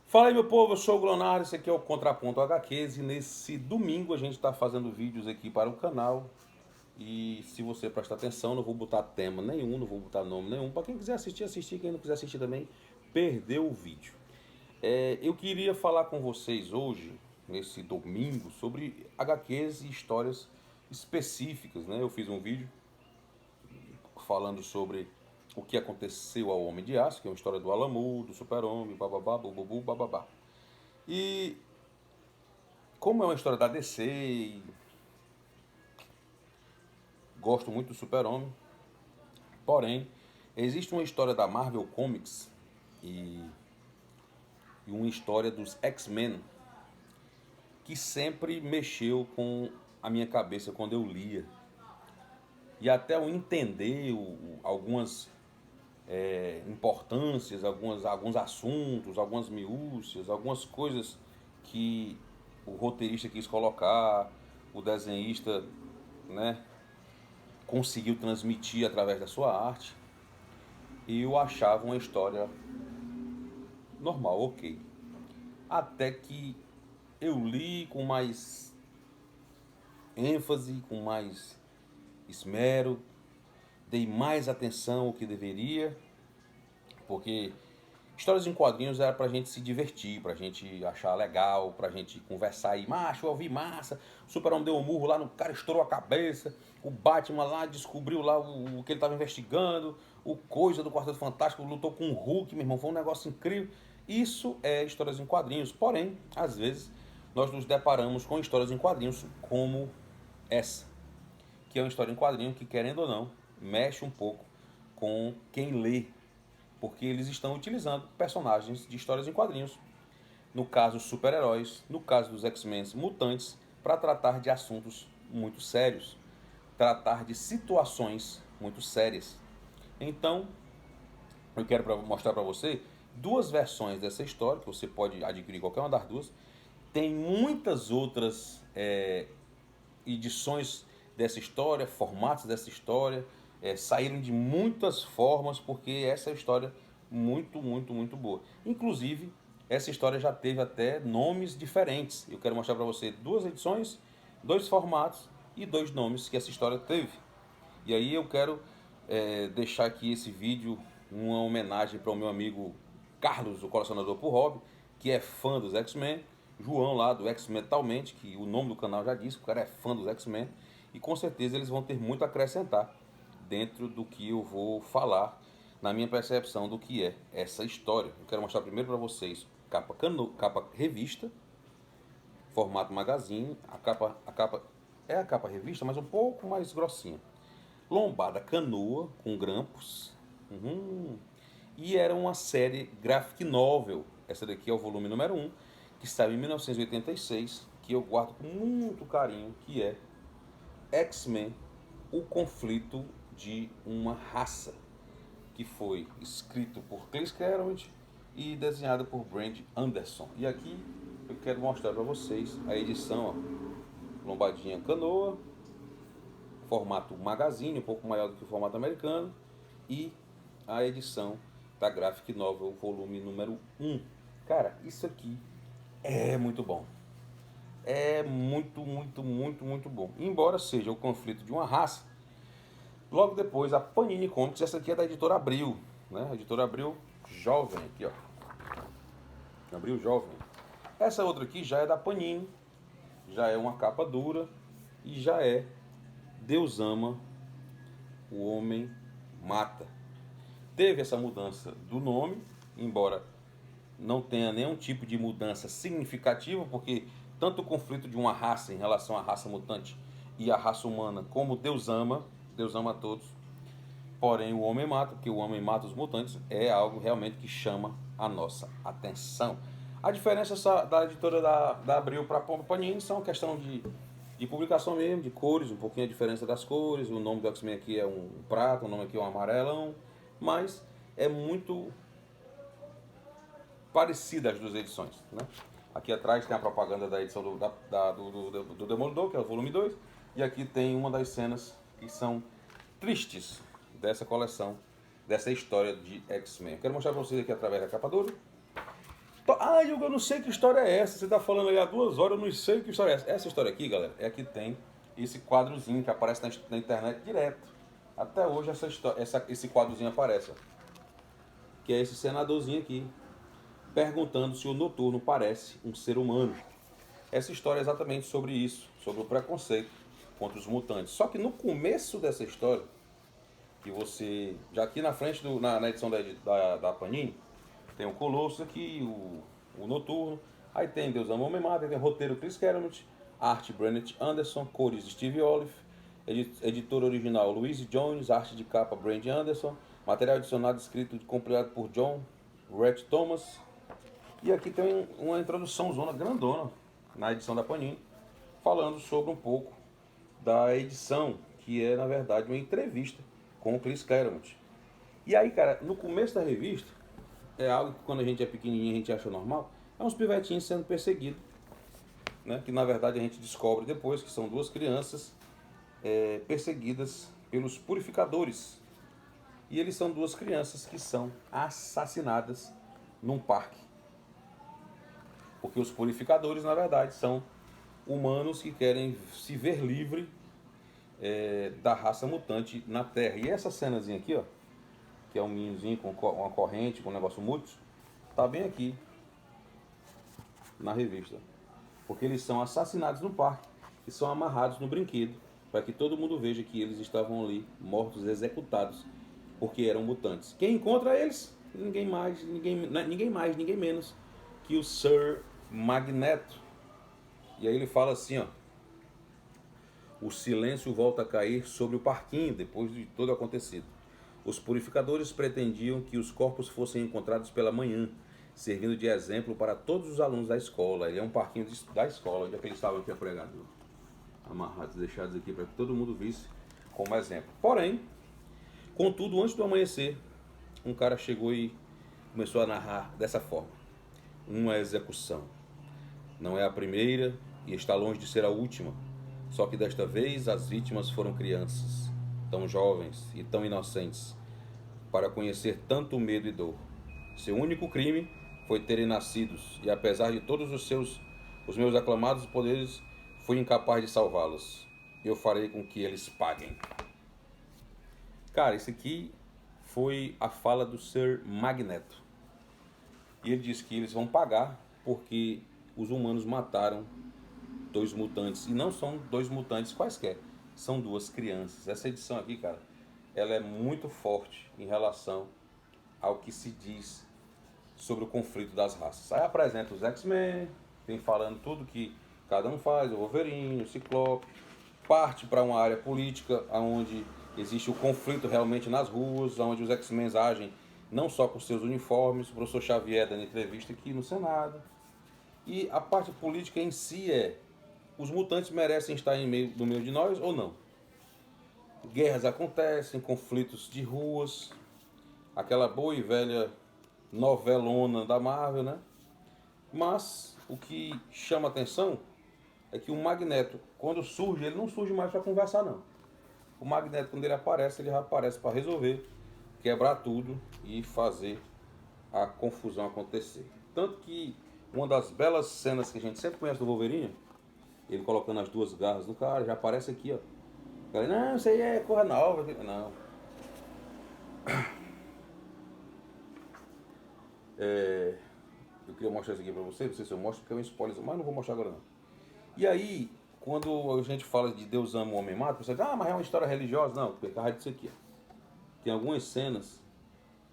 Fala aí, meu povo, eu sou o Leonardo, esse aqui é o Contraponto HQs e nesse domingo a gente está fazendo vídeos aqui para o canal. E se você prestar atenção, não vou botar tema nenhum, não vou botar nome nenhum. Para quem quiser assistir, assistir. Quem não quiser assistir também, perdeu o vídeo. Eu queria falar com vocês hoje, nesse domingo, sobre HQs e histórias específicas, né? Eu fiz um vídeo falando sobre o que aconteceu ao Homem de Aço, que é uma história do Alamu, do Super-Homem, bababá, bububu, bababá. E como é uma história da DC e gosto muito do Super-Homem, porém, existe uma história da Marvel Comics e, e uma história dos X-Men que sempre mexeu com a minha cabeça quando eu lia. E até eu entender algumas importâncias, alguns assuntos, algumas miúcias, algumas coisas que o roteirista quis colocar, o desenhista, né, conseguiu transmitir através da sua arte. E eu achava uma história normal, ok. Até que eu li com mais ênfase, com mais esmero, dei mais atenção ao que deveria, porque histórias em quadrinhos era pra gente se divertir, pra gente achar legal, pra gente conversar aí, macho, eu ouvi massa, o Super-Homem deu um murro lá no cara, estourou a cabeça, o Batman lá descobriu lá o que ele tava investigando, o Coisa do Quarteto Fantástico lutou com o Hulk, meu irmão, foi um negócio incrível. Isso é histórias em quadrinhos, porém, às vezes, nós nos deparamos com histórias em quadrinhos como essa, que é uma história em quadrinho que, querendo ou não, mexe um pouco com quem lê, porque eles estão utilizando personagens de histórias em quadrinhos, no caso super-heróis, no caso dos X-Men mutantes, para tratar de assuntos muito sérios, tratar de situações muito sérias. Então, eu quero mostrar para você duas versões dessa história, que você pode adquirir qualquer uma das duas. Tem muitas outras edições dessa história, formatos dessa história, saíram de muitas formas, porque essa é uma história muito, muito, muito boa. Inclusive, essa história já teve até nomes diferentes. Eu quero mostrar para você duas edições, dois formatos e dois nomes que essa história teve. E aí eu quero deixar aqui esse vídeo uma homenagem para o meu amigo Carlos, o colecionador por hobby, que é fã dos X-Men, João lá do X-Men Talmente, que o nome do canal já diz, o cara é fã dos X-Men, e com certeza eles vão ter muito a acrescentar dentro do que eu vou falar na minha percepção do que é essa história. Eu quero mostrar primeiro para vocês capa revista, formato magazine, a capa é a capa revista, mas um pouco mais grossinha. Lombada canoa com grampos. E era uma série graphic novel. Essa daqui é o volume número 1, que saiu em 1986, que eu guardo com muito carinho, que é X-Men, o conflito de uma raça, que foi escrito por Chris Claremont e desenhado por Brent Anderson. E aqui eu quero mostrar para vocês a edição, ó, lombadinha canoa, formato magazine, um pouco maior do que o formato americano, e a edição da Graphic Novel, volume número 1. Cara, isso aqui é muito bom. É muito, muito, muito, muito bom. Embora seja o conflito de uma raça, logo depois a Panini Comics, essa aqui é da editora Abril, né? A editora Abril Jovem, aqui ó. Abril Jovem. Essa outra aqui já é da Panini, já é uma capa dura e já é Deus ama, o homem mata. Teve essa mudança do nome, embora não tenha nenhum tipo de mudança significativa, porque tanto o conflito de uma raça em relação à raça mutante e à raça humana, como Deus ama a todos, porém o homem mata, porque o homem mata os mutantes, é algo realmente que chama a nossa atenção. A diferença da editora da Abril para a Panini são questão de publicação mesmo, de cores, um pouquinho a diferença das cores. O nome do X-Men aqui é um prata, o nome aqui é um amarelão, mas é muito parecida as duas edições, né? Aqui atrás tem a propaganda da edição do Demolidor, que é o volume 2, e aqui tem uma das cenas que são tristes dessa coleção, dessa história de X-Men. Quero mostrar para vocês aqui através da capa dura. Ah, Hugo, eu não sei que história é essa. Você está falando aí há 2 horas, eu não sei que história é essa. Essa história aqui, galera, é a que tem esse quadrozinho que aparece na internet direto. Até hoje esse quadrozinho aparece, ó, que é esse senadorzinho aqui, perguntando se o Noturno parece um ser humano. Essa história é exatamente sobre isso, sobre o preconceito contra os mutantes. Só que no começo dessa história, que você, já aqui na frente, na edição da Panini, tem o Colosso aqui, o Noturno, aí tem Deus Ama Homem Mata, tem o roteiro Chris Claremont, arte Brent Anderson, cores Steve Olive, editor original Louise Jones, arte de capa Brand Anderson, material adicionado escrito e compilado por John Rhett Thomas. E aqui tem uma introdução zona grandona na edição da Panini, falando sobre um pouco da edição, que é na verdade uma entrevista com o Chris Claremont. E aí, cara, no começo da revista, é algo que quando a gente é pequenininho a gente acha normal, é uns pivetinhos sendo perseguidos, né? Que na verdade a gente descobre depois que são duas crianças perseguidas pelos purificadores. E eles são duas crianças que são assassinadas num parque. Porque os purificadores, na verdade, são humanos que querem se ver livre da raça mutante na Terra. E essa cenazinha aqui, ó, que é um meninozinho com uma corrente, com um negócio múltiplo, tá bem aqui na revista. Porque eles são assassinados no parque e são amarrados no brinquedo, para que todo mundo veja que eles estavam ali mortos, executados, porque eram mutantes. Quem encontra eles? Ninguém mais, ninguém menos que o Sir Magneto. E aí ele fala assim, ó: o silêncio volta a cair sobre o parquinho depois de todo acontecido. Os purificadores pretendiam que os corpos fossem encontrados pela manhã, servindo de exemplo para todos os alunos da escola. Ele é um parquinho da escola, onde é que eles estavam aqui, pregador, amarrados, deixados aqui para que todo mundo visse como exemplo. Porém, contudo, antes do amanhecer, um cara chegou e começou a narrar dessa forma: uma execução. Não é a primeira e está longe de ser a última. Só que desta vez as vítimas foram crianças, tão jovens e tão inocentes, para conhecer tanto medo e dor. Seu único crime foi terem nascidos, e apesar de todos os meus aclamados poderes, fui incapaz de salvá-los. Eu farei com que eles paguem. Cara, isso aqui foi a fala do Sir Magneto. E ele disse que eles vão pagar porque os humanos mataram 2 mutantes. E não são 2 mutantes quaisquer, são 2 crianças. Essa edição aqui, cara, ela é muito forte em relação ao que se diz sobre o conflito das raças. Aí apresenta os X-Men, tem falando tudo que cada um faz, o Wolverine, o Ciclope, parte para uma área política onde existe o conflito realmente nas ruas, onde os X-Men agem não só com seus uniformes, o professor Xavier dando entrevista aqui no Senado. E a parte política em si é: os mutantes merecem estar no meio de nós ou não? Guerras acontecem, conflitos de ruas, aquela boa e velha novelona da Marvel, né? Mas o que chama atenção é que o Magneto, quando surge, ele não surge mais para conversar, não. O Magneto, quando ele já aparece para resolver, quebrar tudo e fazer a confusão acontecer. Tanto que uma das belas cenas que a gente sempre conhece do Wolverine, ele colocando as 2 garras no cara, já aparece aqui, ó. Ele, não, isso aí é coisa nova. Não. Eu queria mostrar isso aqui pra você, não sei se eu mostro porque é um spoiler, mas não vou mostrar agora não. E aí, quando a gente fala de Deus ama o homem mata, você diz, mas é uma história religiosa. Não, porque é disso aqui, ó. Tem algumas cenas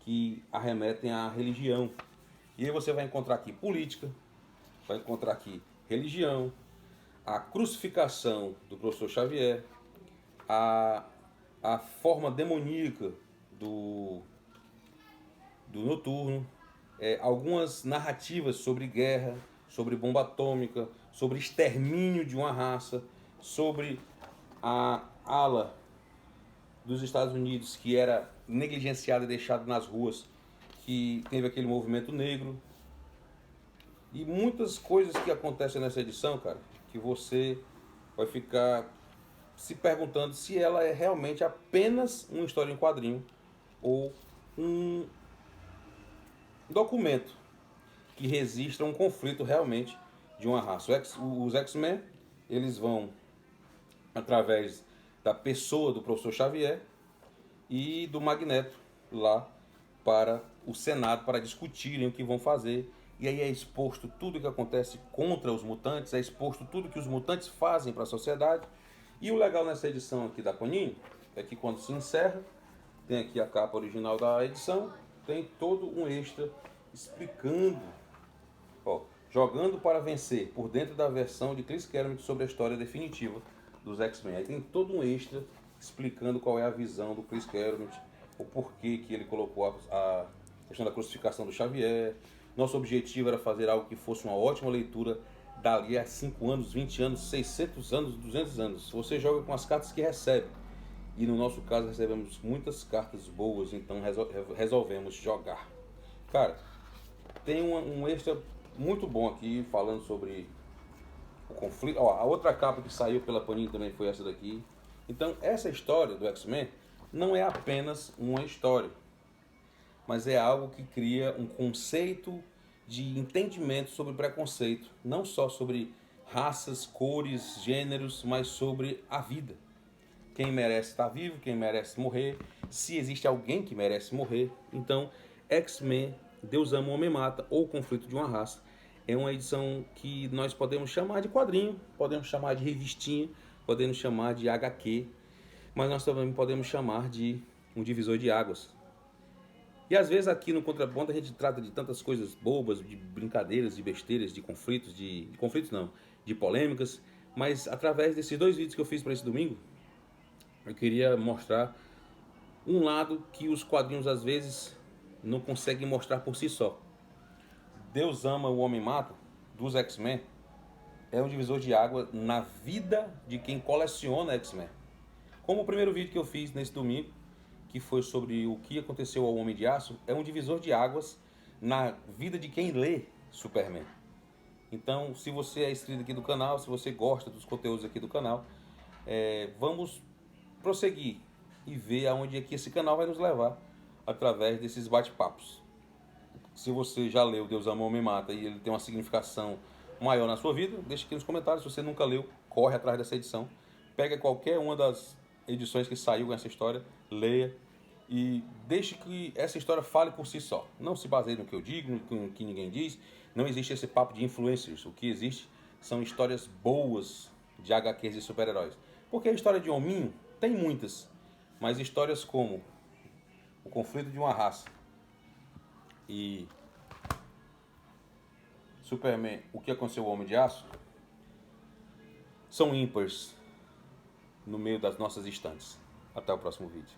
que arremetem à religião. E aí você vai encontrar aqui política, vai encontrar aqui religião, a crucificação do professor Xavier, a forma demoníaca do Noturno, algumas narrativas sobre guerra, sobre bomba atômica, sobre extermínio de uma raça, sobre a ala dos Estados Unidos que era negligenciada e deixada nas ruas, que teve aquele movimento negro. E muitas coisas que acontecem nessa edição, cara, que você vai ficar se perguntando se ela é realmente apenas uma história em quadrinho ou um documento que registra um conflito realmente de uma raça. Os X-Men, eles vão através da pessoa do professor Xavier e do Magneto lá para o Senado para discutirem o que vão fazer. E aí é exposto tudo o que acontece contra os mutantes, é exposto tudo que os mutantes fazem para a sociedade. E o legal nessa edição aqui da Panini é que quando se encerra, tem aqui a capa original da edição, tem todo um extra explicando, ó, jogando para vencer, por dentro da versão de Chris Claremont sobre a história definitiva dos X-Men. Aí tem todo um extra explicando qual é a visão do Chris Claremont, o porquê que ele colocou a questão da crucificação do Xavier. Nosso objetivo era fazer algo que fosse uma ótima leitura dali a 5 anos, 20 anos, 600 anos, 200 anos. Você joga com as cartas que recebe. E no nosso caso recebemos muitas cartas boas, então resolvemos jogar. Cara, tem um extra muito bom aqui falando sobre o conflito. Ó, a outra capa que saiu pela Panini também foi essa daqui. Então essa história do X-Men não é apenas uma história, mas é algo que cria um conceito de entendimento sobre preconceito, não só sobre raças, cores, gêneros, mas sobre a vida. Quem merece estar vivo, quem merece morrer, se existe alguém que merece morrer. Então, X-Men, Deus ama, o homem mata, ou Conflito de uma Raça, é uma edição que nós podemos chamar de quadrinho, podemos chamar de revistinha, podemos chamar de HQ, mas nós também podemos chamar de um divisor de águas. E às vezes aqui no Contraponto a gente trata de tantas coisas bobas, de brincadeiras, de besteiras, de conflitos, de conflitos não, de polêmicas, mas através desses 2 vídeos que eu fiz para esse domingo, eu queria mostrar um lado que os quadrinhos às vezes não conseguem mostrar por si só. Deus ama, o homem mata, dos X-Men, é um divisor de água na vida de quem coleciona X-Men. Como o primeiro vídeo que eu fiz nesse domingo, que foi sobre o que aconteceu ao Homem de Aço, é um divisor de águas na vida de quem lê Superman. Então, se você é inscrito aqui do canal, se você gosta dos conteúdos aqui do canal, vamos prosseguir e ver aonde é que esse canal vai nos levar através desses bate-papos. Se você já leu Deus ama, o homem mata e ele tem uma significação maior na sua vida, deixa aqui nos comentários. Se você nunca leu, corre atrás dessa edição. Pega qualquer uma das edições que saiu com essa história, leia e deixe que essa história fale por si só. Não se baseie no que eu digo, no que ninguém diz. Não existe esse papo de influencers. O que existe são histórias boas de HQs de super-heróis. Porque a história de hominho tem muitas, mas histórias como o conflito de uma raça e Superman, o que aconteceu ao Homem de Aço, são ímpares no meio das nossas estantes. Até o próximo vídeo.